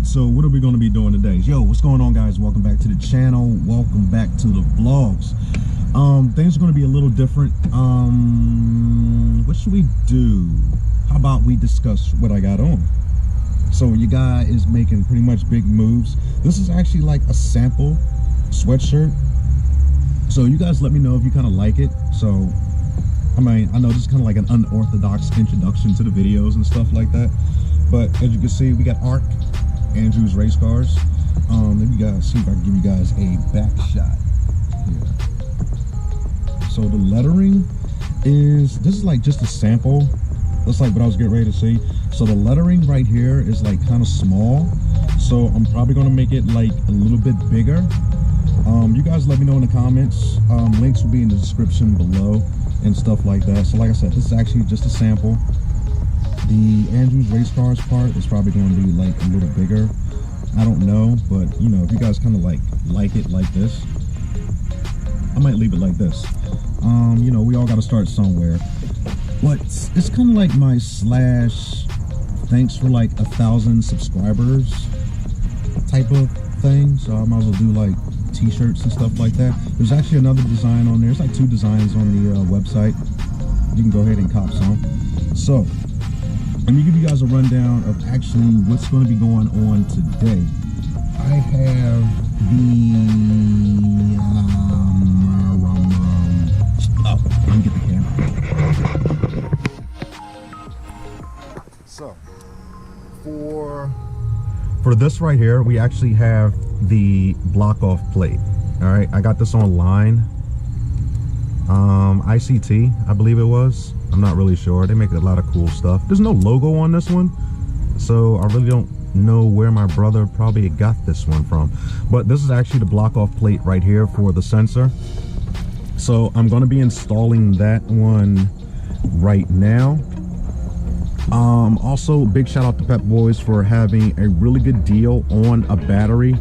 So what are we going to be doing today? Yo, what's going on, guys? Welcome back to the channel. Welcome back to the vlogs. Things are going to be a little different. What should we do? How about we discuss what I got on? So your guy is making pretty much big moves. This is actually like a sample sweatshirt. So you guys let me know if you kind of like it. So I mean, I know this is kind of like an unorthodox introduction to the videos and stuff like that. But as you can see, we got Arc, Andrew's race cars. Let me guys see if I can give you guys a back shot here. So the lettering is, this is like just a sample. That's like what I was getting ready to see. So the lettering right here is like kind of small. So I'm probably gonna make it like a little bit bigger. You guys let me know in the comments. Links will be in the description below and stuff like that. So like I said, this is actually just a sample. The Andrew's race cars part is probably going to be like a little bigger. I don't know, but you know, if you guys kind of like it like this, I might leave it like this. You know, we all got to start somewhere. But it's kind of like my slash thanks for like 1,000 subscribers type of thing. So I might as well do like t-shirts and stuff like that. There's actually another design on there. It's like 2 designs on the website. You can go ahead and cop some. So let me give you guys a rundown of actually what's going to be going on today. I have the oh, let me get the camera. So for this right here, we actually have the block off plate. All right, I got this online. ICT, I believe it was. I'm not really sure. They make a lot of cool stuff. There's no logo on this one, so I really don't know where my brother probably got this one from. But this is actually the block off plate right here for the sensor. So I'm going to be installing that one right now. Also, big shout out to Pep Boys for having a really good deal on a battery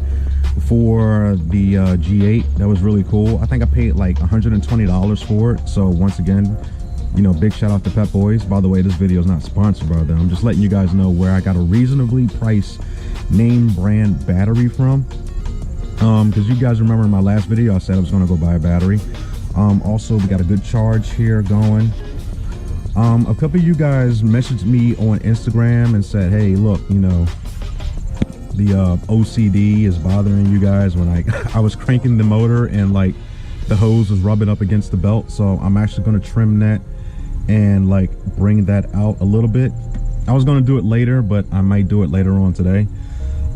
for the G8. That was really cool. I think I paid like $120 for it. So once again, you know, big shout out to Pep Boys. By the way, this video is not sponsored by them. I'm just letting you guys know where I got a reasonably priced name brand battery from. Because you guys remember in my last video, I said I was going to go buy a battery. Also, we got a good charge here going. A couple of you guys messaged me on Instagram and said, hey, look, you know, the OCD is bothering you guys when I was cranking the motor and like the hose was rubbing up against the belt. So I'm actually going to trim that and like bring that out a little bit. I was going to do it later, but I might do it later on today.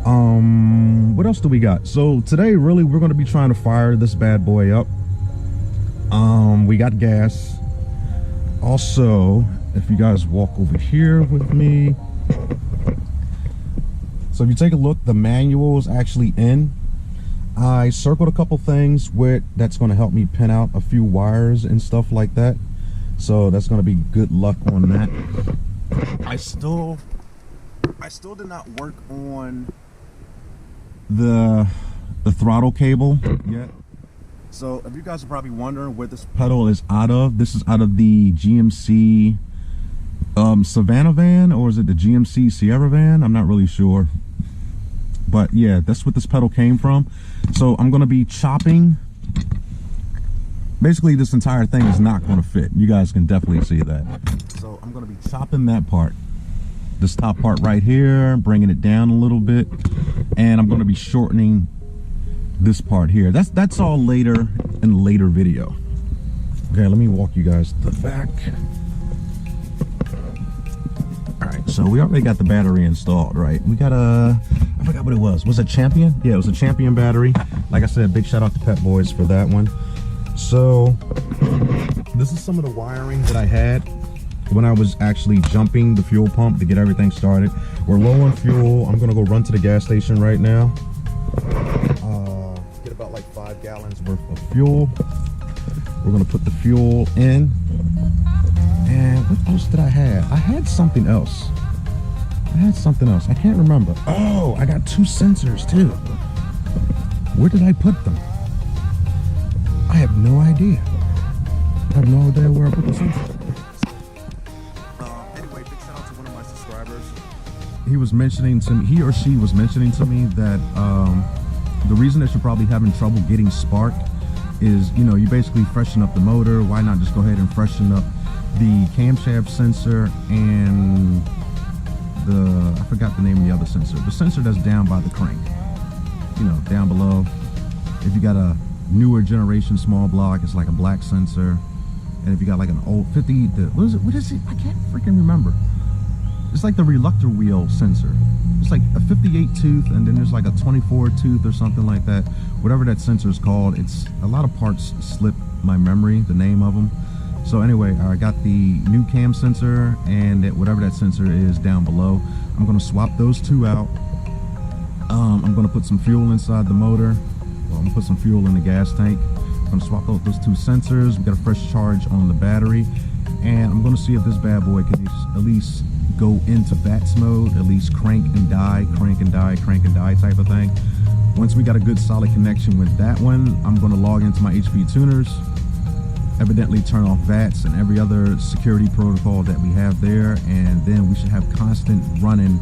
What else do we got? So today really we're going to be trying to fire this bad boy up. We got gas. Also, if you guys walk over here with me, so if you take a look, the manual is actually in. I circled a couple things that's going to help me pin out a few wires and stuff like that. So that's going to be good luck on that. I still did not work on the throttle cable yet. So if you guys are probably wondering where this pedal is out of, this is out of the GMC Savannah van, or is it the GMC Sierra van? I'm not really sure. But yeah, that's what this pedal came from. So I'm going to be chopping. Basically, this entire thing is not going to fit. You guys can definitely see that. So I'm going to be chopping that part. This top part right here, bringing it down a little bit. And I'm going to be shortening this part here. That's all later in a later video. Okay, let me walk you guys to the back. All right, so we already got the battery installed, right? We got I forgot what it was. Was it Champion? Yeah, it was a Champion battery. Like I said, big shout out to Pep Boys for that one. So this is some of the wiring that I had when I was actually jumping the fuel pump to get everything started. We're low on fuel. I'm gonna go run to the gas station right now. Get about like 5 gallons worth of fuel. We're gonna put the fuel in. And what else did I have? I had something else. I can't remember. Oh, I got 2 sensors too. Where did I put them? I have no idea. I have no idea where I put the sensors. Anyway, big shout out to one of my subscribers. he was mentioning to me, he or she was mentioning to me that the reason that you're probably having trouble getting spark is, you know, you basically freshen up the motor. Why not just go ahead and freshen up the camshaft sensor and I forgot the name of the other sensor, the sensor that's down by the crank, you know, down below. If you got a newer generation small block, it's like a black sensor. And if you got like an old 50, what is it? I can't freaking remember. It's like the reluctor wheel sensor. It's like a 58 tooth, and then there's like a 24 tooth or something like that. Whatever that sensor is called, it's a lot of parts slip my memory, the name of them. So anyway, I got the new cam sensor and whatever that sensor is down below. I'm gonna swap those two out. I'm gonna put some fuel inside the motor. Well, I'm gonna put some fuel in the gas tank. I'm gonna swap out those two sensors. We got a fresh charge on the battery, and I'm gonna see if this bad boy can at least go into VATS mode, at least crank and die, crank and die, crank and die type of thing. Once we got a good solid connection with that one, I'm gonna log into my HP tuners, evidently turn off VATS and every other security protocol that we have there, and then we should have constant running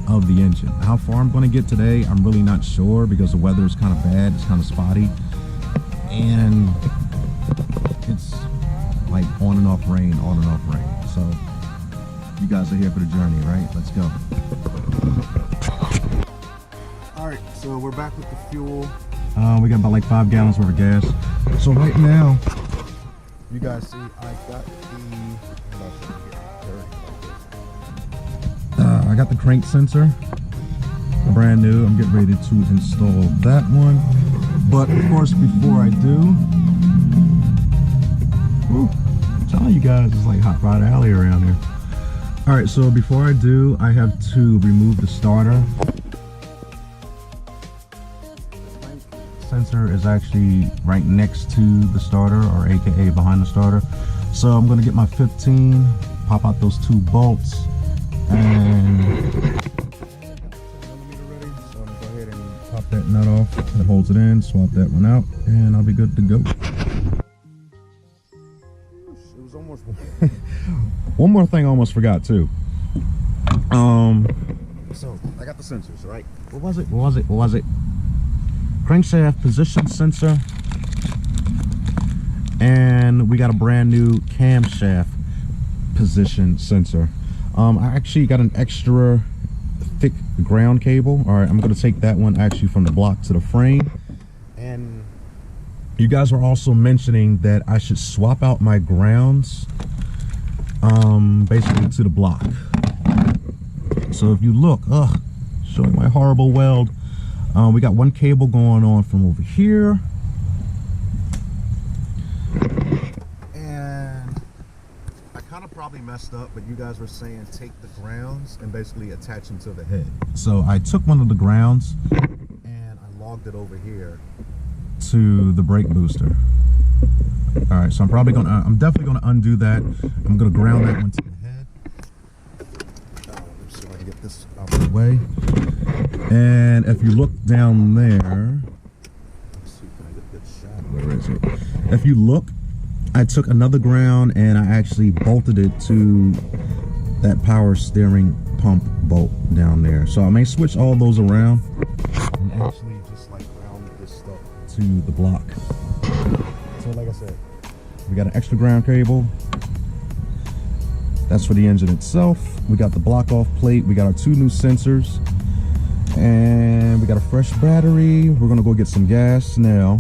of the engine. How far I'm going to get today, I'm really not sure, because the weather is kind of bad, it's kind of spotty, and it's like on and off rain, on and off rain. So you guys are here for the journey, right? Let's go. All right, so we're back with the fuel. We got about like 5 gallons worth of gas. So right now, you guys see, I got the crank sensor, brand new. I'm getting ready to install that one. But of course, before I do, I'm telling you guys, it's like Hot Rod Alley around here. All right, so before I do, I have to remove the starter. Sensor is actually right next to the starter, or AKA behind the starter. So I'm gonna get my 15, pop out those 2 bolts, and so I'm gonna go ahead and pop that nut off that holds it in, swap that one out, and I'll be good to go. It was almost one more thing I almost forgot too. So I got the sensors, right? What was it? Crankshaft position sensor, and we got a brand new camshaft position sensor. I actually got an extra thick ground cable. All right, I'm going to take that one actually from the block to the frame. And you guys were also mentioning that I should swap out my grounds basically to the block. So if you look, showing my horrible weld, we got one cable going on from over here, and I kind of probably messed up, but you guys were saying take the grounds and basically attach them to the head. So I took one of the grounds and I logged it over here to the brake booster. All right, so I'm definitely gonna undo that. I'm gonna ground that one to the head. Let me see if I can get this out of the way. And if you look down there, let's see, can I get a good shot? Where is it? If you look, I took another ground and I actually bolted it to that power steering pump bolt down there. So I may switch all those around and actually just like ground this stuff to the block. So like I said, we got an extra ground cable. That's for the engine itself. We got the block off plate. We got our 2 new sensors. And we got a fresh battery. We're gonna go get some gas now.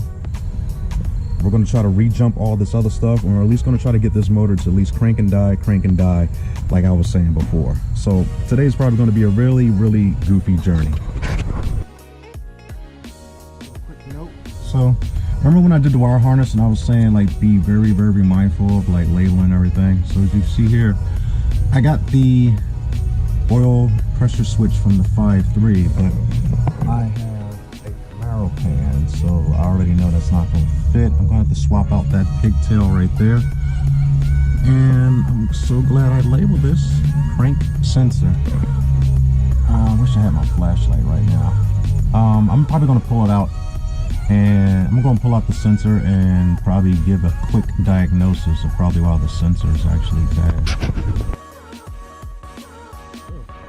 We're gonna try to re-jump all this other stuff, or at least gonna try to get this motor to at least crank and die, like I was saying before. So today's probably gonna be a really, really goofy journey. Quick note. So remember when I did the wire harness and I was saying like be very, very mindful of like labeling everything. So as you see here, I got the oil pressure switch from the 5.3, but I have a Camaro pan, so I already know that's not going to fit. I'm going to have to swap out that pigtail right there. And I'm so glad I labeled this crank sensor. I wish I had my flashlight right now. I'm probably going to pull it out, and I'm going to pull out the sensor and probably give a quick diagnosis of probably why the sensor is actually bad.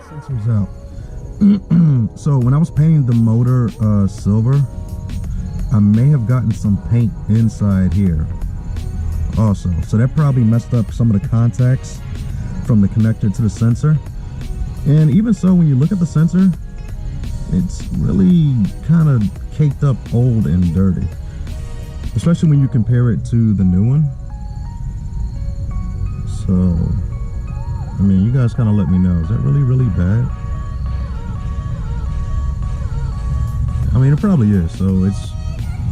Sensor's out. So when I was painting the motor silver, I may have gotten some paint inside here also. So that probably messed up some of the contacts from the connector to the sensor. And even so, when you look at the sensor, it's really kind of caked up, old and dirty, especially when you compare it to the new one. So, I mean, you guys kind of let me know, is that really bad? I mean, it probably is, so it's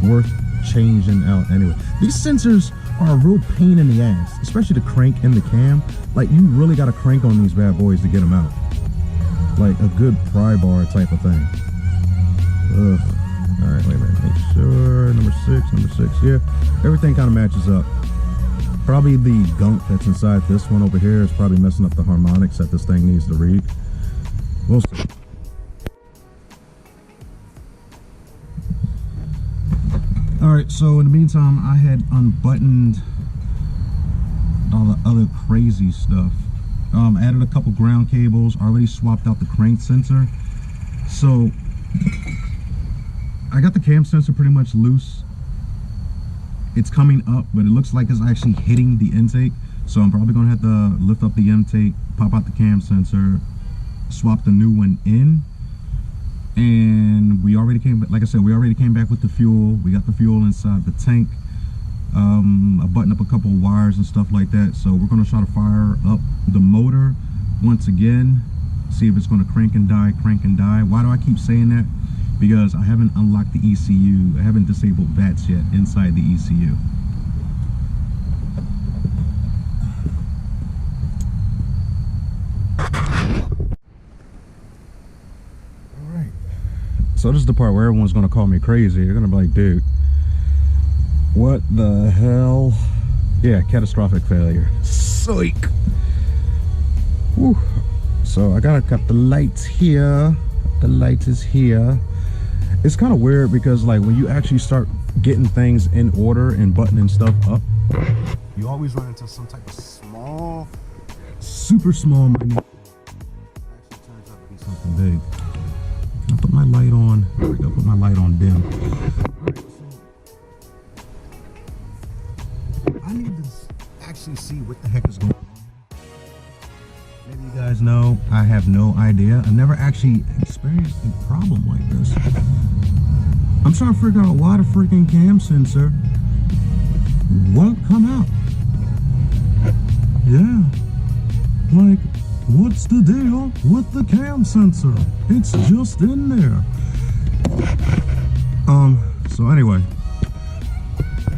worth changing out anyway. These sensors are a real pain in the ass, especially the crank and the cam. Like, you really got to crank on these bad boys to get them out. Like a good pry bar type of thing. Ugh. All right, wait a minute. Make sure number six. Yeah, everything kind of matches up. Probably the gunk that's inside this one over here is probably messing up the harmonics that this thing needs to read. We'll see. All right, so in the meantime, I had unbuttoned all the other crazy stuff. Added a couple ground cables, already swapped out the crank sensor. So I got the cam sensor pretty much loose. It's coming up, but it looks like it's actually hitting the intake. So I'm probably gonna have to lift up the intake, pop out the cam sensor, swap the new one in. And we already came, like I said, we already came back with the fuel. We got the fuel inside the tank. I buttoned up a couple of wires and stuff like that. So we're going to try to fire up the motor once again, see if it's going to crank and die. Why do I keep saying that? Because I haven't unlocked the ECU. I haven't disabled VATs yet inside the ECU. Alright. So this is the part where everyone's going to call me crazy. They're going to be like, dude, what the hell? Yeah, catastrophic failure. Psych. Whew. So I got the lights here. The light is here. It's kind of weird because like when you actually start getting things in order and buttoning stuff up, you always run into some type of small, super small minute. Actually turns out to be something big. Can I put my light on? There we go. Put my light on dim. I need to actually see what the heck is going on. Maybe you guys know, I have no idea. I've never actually experienced a problem like this. I'm trying to figure out why the freaking cam sensor won't come out. Yeah. Like, what's the deal with the cam sensor? It's just in there. So anyway,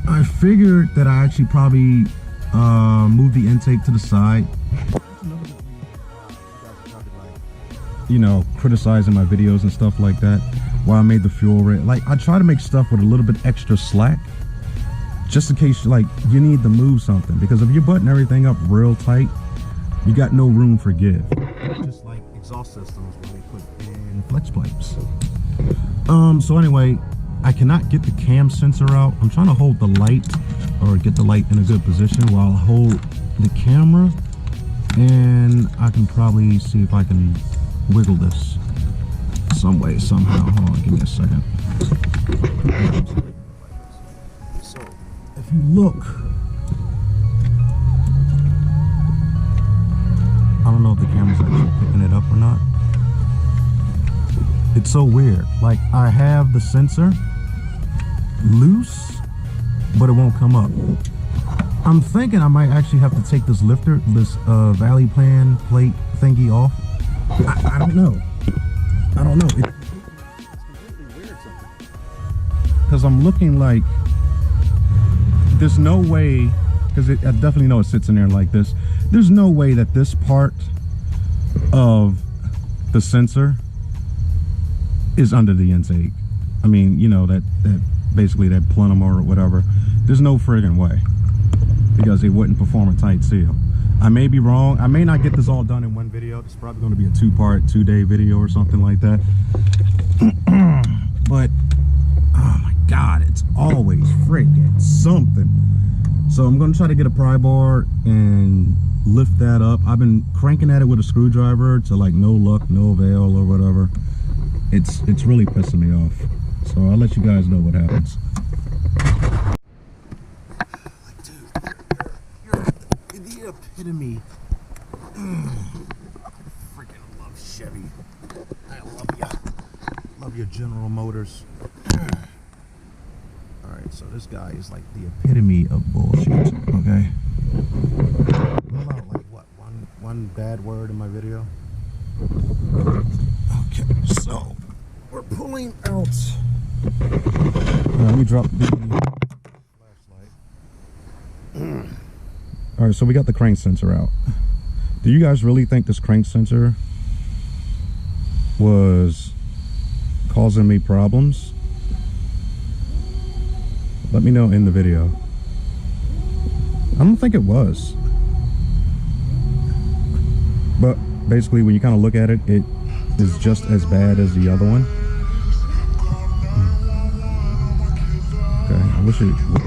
I figured that I actually probably move the intake to the side. You know, criticizing my videos and stuff like that while I made the fuel rate. Like, I try to make stuff with a little bit extra slack just in case like you need to move something, because if you button everything up real tight, you got no room for give. Just like exhaust systems when they put in flex pipes. So anyway, I cannot get the cam sensor out. I'm trying to hold the light or get the light in a good position while I hold the camera, and I can probably see if I can wiggle this some way, somehow. Hold on, give me a second. So if you look, I don't know if the camera's actually picking it up or not. It's so weird. Like, I have the sensor loose, but it won't come up. I'm thinking I might actually have to take this lifter, this valley plan plate thingy off. I don't know. I don't know. It's completely weird something. Because I'm looking like there's no way, because I definitely know it sits in there like this. There's no way that this part of the sensor is under the intake. I mean, you know, that basically that plenum or whatever. There's no friggin' way, because it wouldn't perform a tight seal. I may be wrong. I may not get this all done in one video. It's probably going to be a two-part, 2-day video or something like that. But oh my god, it's always freaking something. So I'm going to try to get a pry bar and lift that up. I've been cranking at it with a screwdriver to like no luck, no avail or whatever. It's really pissing me off. So I'll let you guys know what happens. Like, dude, you're the epitome. Freaking love Chevy. I love ya. Love your General Motors. Alright, so this guy is like the epitome of bullshit, okay? About like what, one bad word in my video? Okay, so we're pulling out. Let me drop the flashlight. Alright, so we got the crank sensor out. Do you guys really think this crank sensor was causing me problems? Let me know in the video. I don't think it was. But basically when you kind of look at it, it is just as bad as the other one. Okay, I wish it would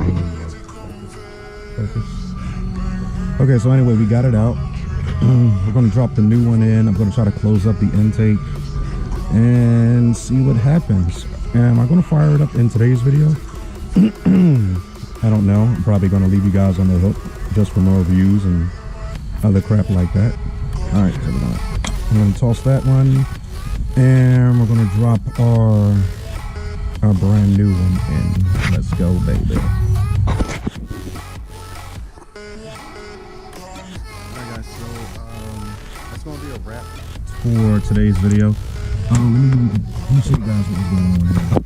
focus. Okay, so anyway, we got it out. We're going to drop the new one in. I'm going to try to close up the intake and see what happens. Am I going to fire it up in today's video? I don't know. I'm probably going to leave you guys on the hook just for more views and other crap like that. Alright, so we're going to toss that one, and we're going to drop our brand new one in. Let's go, baby. Alright guys, so that's going to be a wrap for today's video. Let me show you guys what was going on here.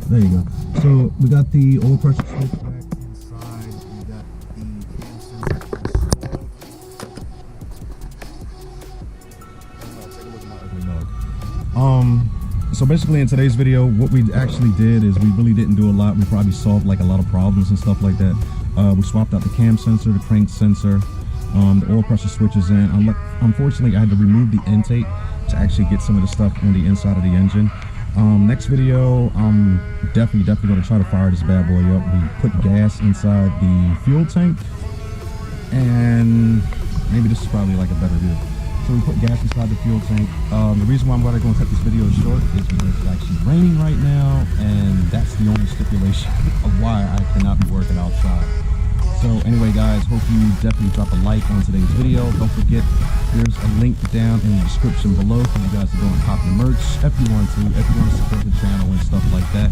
There you go. So we got the oil pressure switch back inside. We got the cam sensor installed. Take a look at my ugly dog. So basically in today's video, what we actually did is we really didn't do a lot. We probably solved like a lot of problems and stuff like that. We swapped out the cam sensor, the crank sensor, the oil pressure switches in. Unfortunately, I had to remove the intake to actually get some of the stuff on the inside of the engine. Next video, I'm definitely going to try to fire this bad boy up. We put gas inside the fuel tank, and maybe this is probably like a better deal. So we put gas inside the fuel tank. The reason why I'm going to cut this video short is because it's actually raining right now, and that's the only stipulation of why I cannot be working outside. So anyway guys, hope you definitely drop a like on today's video. Don't forget, there's a link down in the description below for you guys to go and cop the merch if you want to support the channel and stuff like that.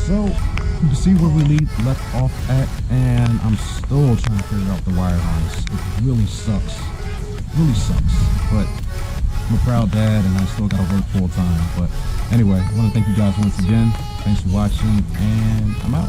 So you can see where we left off at, and I'm still trying to figure out the wire harness. It really sucks, but I'm a proud dad and I still gotta work full time. But anyway, I want to thank you guys once again. Thanks for watching, and I'm out.